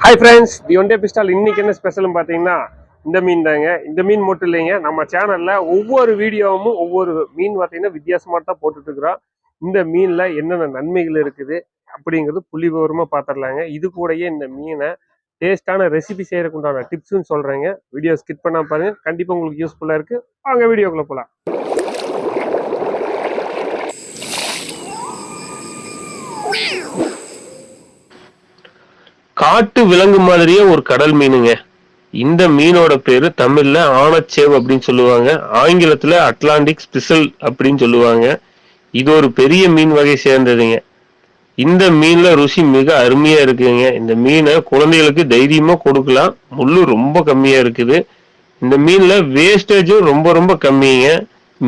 Hi friends, the one day pistol இன்னைக்கு என்ன ஸ்பெஷல்னு பார்த்தீங்கன்னா இந்த மீன் தாங்க. இந்த மீன் மட்டும் இல்லைங்க, நம்ம சேனலில் ஒவ்வொரு வீடியோவும் ஒவ்வொரு மீன் பார்த்தீங்கன்னா வித்தியாசமாக தான் போட்டுட்டு இருக்கிறோம். இந்த மீனில் என்னென்ன நன்மைகள் இருக்குது அப்படிங்கிறது புள்ளி விவரமாக பார்த்துடலாங்க. இது கூடயே இந்த மீனை டேஸ்டான ரெசிபி செய்யறதுக்கு உண்டான டிப்ஸுன்னு சொல்கிறேங்க. வீடியோ ஸ்கிப் பண்ணாமல் பாருங்க, கண்டிப்பாக உங்களுக்கு யூஸ்ஃபுல்லாக இருக்குது. வாங்க வீடியோக்குள்ளே போகலாம். காட்டு விலங்கு மாதிரியே ஒரு கடல் மீனுங்க. இந்த மீனோட பேரு தமிழ்ல ஆனச்சேவ் அப்படின்னு சொல்லுவாங்க, ஆங்கிலத்துல அட்லாண்டிக் ஸ்பிசல் அப்படின்னு சொல்லுவாங்க. இது ஒரு பெரிய மீன் வகை சேர்ந்ததுங்க. இந்த மீன்ல ருசி மிக அருமையா இருக்குங்க. இந்த மீனை குழந்தைகளுக்கு தைரியமா கொடுக்கலாம். முள்ளு ரொம்ப கம்மியா இருக்குது. இந்த மீன்ல வேஸ்டேஜும் ரொம்ப ரொம்ப கம்மிங்க.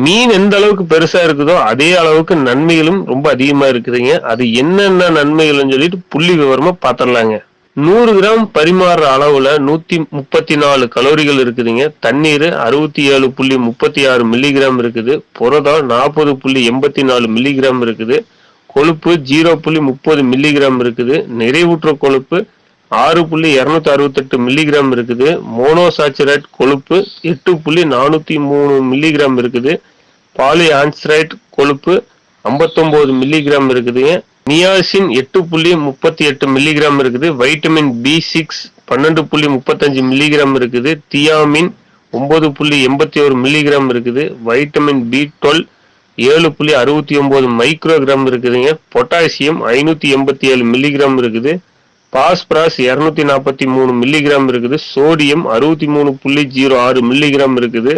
மீன் எந்த அளவுக்கு பெருசா இருக்குதோ அதே அளவுக்கு நன்மைகளும் ரொம்ப அதிகமா இருக்குதுங்க. அது என்னென்ன நன்மைகள்னு சொல்லிட்டு புள்ளி விவரமா பாத்திரலாங்க. 100 கிராம் பரிமாறுற அளவுல 134 கலோரிகள் இருக்குதுங்க. தண்ணீர் 67.36 மில்லிகிராம் இருக்குது. புரதம் 40.84 மில்லிகிராம் இருக்குது. கொழுப்பு 0.30 மில்லிகிராம் இருக்குது. நிறைவுற்ற கொழுப்பு 6.268 மில்லிகிராம் இருக்குது. மோனோசாச்சுரேட் கொழுப்பு 8.403 மில்லிகிராம் இருக்குது. பாலிஆன்சரைட் கொழுப்பு 59 மில்லிகிராம் இருக்குதுங்க. நியாசின் 8.38 மில்லிகிராம் இருக்குது. வைட்டமின் B6 12.35 மில்லிகிராம் இருக்குது. தியாமின் 9.81 மில்லிகிராம் இருக்குது. வைட்டமின் B12 7.69 மைக்ரோகிராம் இருக்குதுங்க. பொட்டாசியம் 587 மில்லிகிராம் இருக்குது. பாஸ்பரஸ் 243 மில்லிகிராம் இருக்குது. சோடியம் 63.06 மில்லிகிராம் இருக்குது.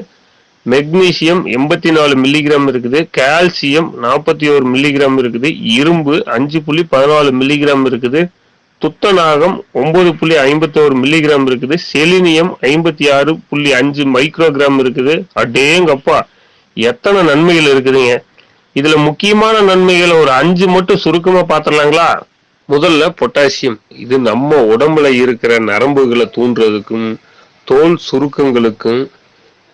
மெக்னீசியம் 84 மில்லிகிராம் இருக்குது. கால்சியம் 41 மில்லிகிராம் இருக்குது. இரும்பு 5.14 மில்லிகிராம் இருக்குது. துத்தநாகம் 9.51 மில்லிகிராம் இருக்குது. செலினியம் 56.5 மைக்ரோகிராம் இருக்குது. அடேங்கப்பா, எத்தனை நன்மைகள் இருக்குதுங்க. இதுல முக்கியமான நன்மைகள் ஒரு 5 மட்டும் சுருக்கமா பாத்திரலாங்களா? முதல்ல பொட்டாசியம். இது நம்ம உடம்புல இருக்கிற நரம்புகளை தூண்டுறதுக்கும், தோல் சுருக்கங்களுக்கும்,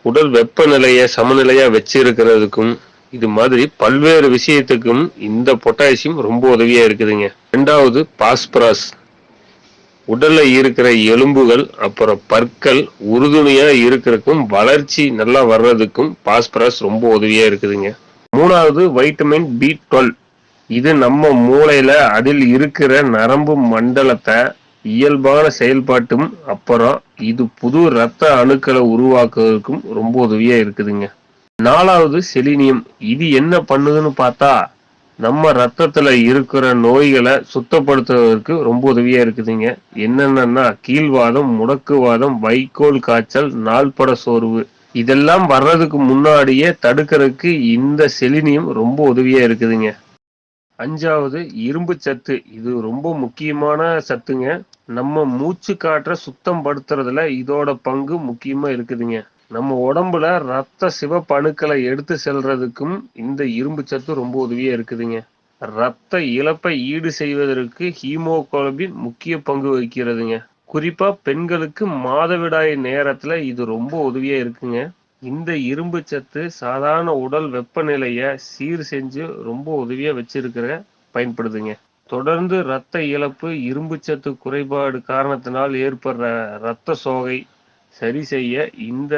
உடல் வெப்பநிலைய சமநிலையா வச்சிருக்கிறதுக்கும், இது மாதிரி பல்வேறு விஷயத்துக்கும் இந்த பொட்டாசியம் ரொம்ப உதவியா இருக்குதுங்க. ரெண்டாவது பாஸ்பரஸ். உடல்ல இருக்கிற எலும்புகள் அப்புறம் பற்கள் உறுதுணையா இருக்கிறதுக்கும், வளர்ச்சி நல்லா வர்றதுக்கும் பாஸ்பரஸ் ரொம்ப உதவியா இருக்குதுங்க. மூணாவது வைட்டமின் B12. இது நம்ம மூளையில அதில் இருக்கிற நரம்பு மண்டலத்தை இயல்பான செயல்பாட்டும், அப்புறம் இது புது இரத்த அணுக்களை உருவாக்குவதற்கும் ரொம்ப உதவியா இருக்குதுங்க. நாலாவது செலினியம். இது என்ன பண்ணுதுன்னு பார்த்தா நம்ம ரத்தத்துல இருக்கிற நோய்களை சுத்தப்படுத்துவதற்கு ரொம்ப உதவியா இருக்குதுங்க. என்னென்னா கீழ்வாதம், முடக்குவாதம், வைக்கோல் காய்ச்சல், நாள்பட சோர்வு இதெல்லாம் வர்றதுக்கு முன்னாடியே தடுக்கிறதுக்கு இந்த செலினியம் ரொம்ப உதவியா இருக்குதுங்க. அஞ்சாவது இரும்பு சத்து. இது ரொம்ப முக்கியமான சத்துங்க. நம்ம மூச்சு காற்ற சுத்தம் படுத்துறதுல இதோட பங்கு முக்கியமா இருக்குதுங்க. நம்ம உடம்புல ரத்த சிவப்பு அணுக்களை எடுத்து செல்றதுக்கும் இந்த இரும்பு சத்து ரொம்ப உதவியா இருக்குதுங்க. ரத்த இழப்பை ஈடு செய்வதற்கு ஹீமோகுளோபின் முக்கிய பங்கு வகிக்கிறதுங்க. குறிப்பா பெண்களுக்கு மாதவிடாய் நேரத்துல இது ரொம்ப உதவியா இருக்குங்க. இந்த இரும்பு சத்து சாதாரண உடல் வெப்பநிலைய சீர் செஞ்சு ரொம்ப உதவியா வச்சிருக்கிற பயன்படுதுங்க. தொடர்ந்து இரத்த இழப்பு, இரும்பு சத்து குறைபாடு காரணத்தினால் ஏற்படுற இரத்த சோகை சரி செய்ய இந்த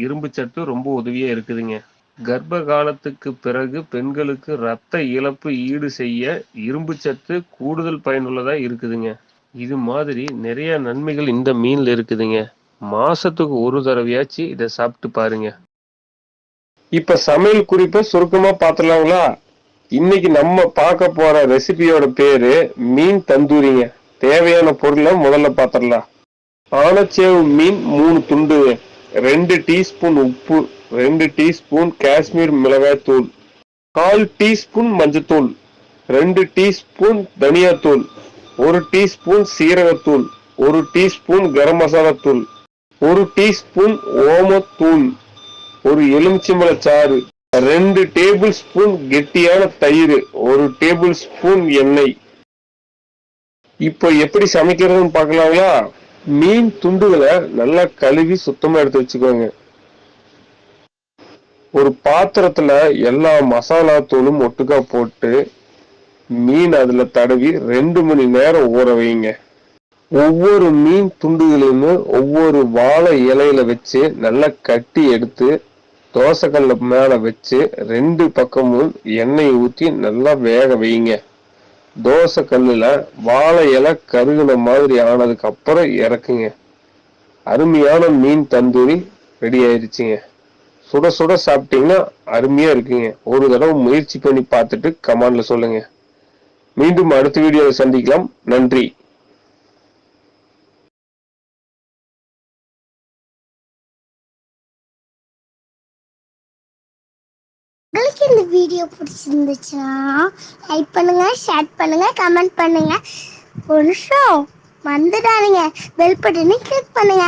இரும்பு சத்து ரொம்ப உதவியா இருக்குதுங்க. கர்ப்ப காலத்துக்கு பிறகு பெண்களுக்கு இரத்த இழப்பு ஈடு செய்ய இரும்பு சத்து கூடுதல் பயனுள்ளதா இருக்குதுங்க. இது மாதிரி நிறைய நன்மைகள் இந்த மீன்ல இருக்குதுங்க. மாசத்துக்கு ஒரு தடவையாச்சு இதை சாப்பிட்டு பாருங்க. இப்ப சமையல் குறிப்பை சுருக்கமா பாத்துலாங்களா? இன்னைக்கு நம்ம பார்க்க போற ரெசிபியோட பேரு மீன் தந்தூரிங்க. தேவையான பொருளை முதல்ல பாத்திரலாம். ஆனச்சேவ் மீன் 3 துண்டு, 2 டீஸ்பூன் உப்பு, 2 டீஸ்பூன் காஷ்மீர் மிளகாய் தூள், 1/4 டீஸ்பூன் மஞ்சத்தூள், 2 டீஸ்பூன் தனியாத்தூள், 1 டீஸ்பூன் சீரகத்தூள், 1 டீஸ்பூன் கரம் மசாலா தூள், 1 டீஸ்பூன் ஓமத்தூள், 1 எலுமிச்சம்பழச்சாறு, 2 டேபிள் ஸ்பூன் கெட்டியான தயிர், 1 டேபிள் ஸ்பூன் எண்ணெய். இப்போ எப்படி சமைக்கிறதுன்னு பார்க்கலாங்களா? மீன் துண்டுகளை நல்லா கழுவி சுத்தமா எடுத்து வச்சுக்கோங்க. ஒரு பாத்திரத்துல எல்லா மசாலா தூளும் ஒட்டுக்கா போட்டு மீன் அதுல தடவி 2 மணி நேரம் ஊற வைங்க. ஒவ்வொரு மீன் துண்டுகளையுமே ஒவ்வொரு வாழை இலையில வச்சு நல்லா கட்டி எடுத்து தோசைக்கல்ல மேல வச்சு 2 பக்கமும் எண்ணெய் ஊத்தி நல்லா வேக வைங்க. தோசை கல்லுல வாழை இலை கருகுன மாதிரி ஆனதுக்கு அப்புறம் இறக்குங்க. அருமையான மீன் தந்தூரி ரெடி ஆயிருச்சுங்க. சுட சுட சாப்பிட்டீங்கன்னா அருமையா இருக்குங்க. ஒரு தடவை முயற்சி பண்ணி பார்த்துட்டு கமெண்ட்ல சொல்லுங்க. மீண்டும் அடுத்த வீடியோவில் சந்திக்கலாம். நன்றி. உங்களுக்கு இந்த வீடியோ பிடிச்சிருந்துச்சுன்னா லைக் பண்ணுங்க, ஷேர் பண்ணுங்க, கமெண்ட் பண்ணுங்க. ஒரு நிமிஷம் வந்துடாதீங்க, பெல் பட்டனை கிளிக் பண்ணுங்க.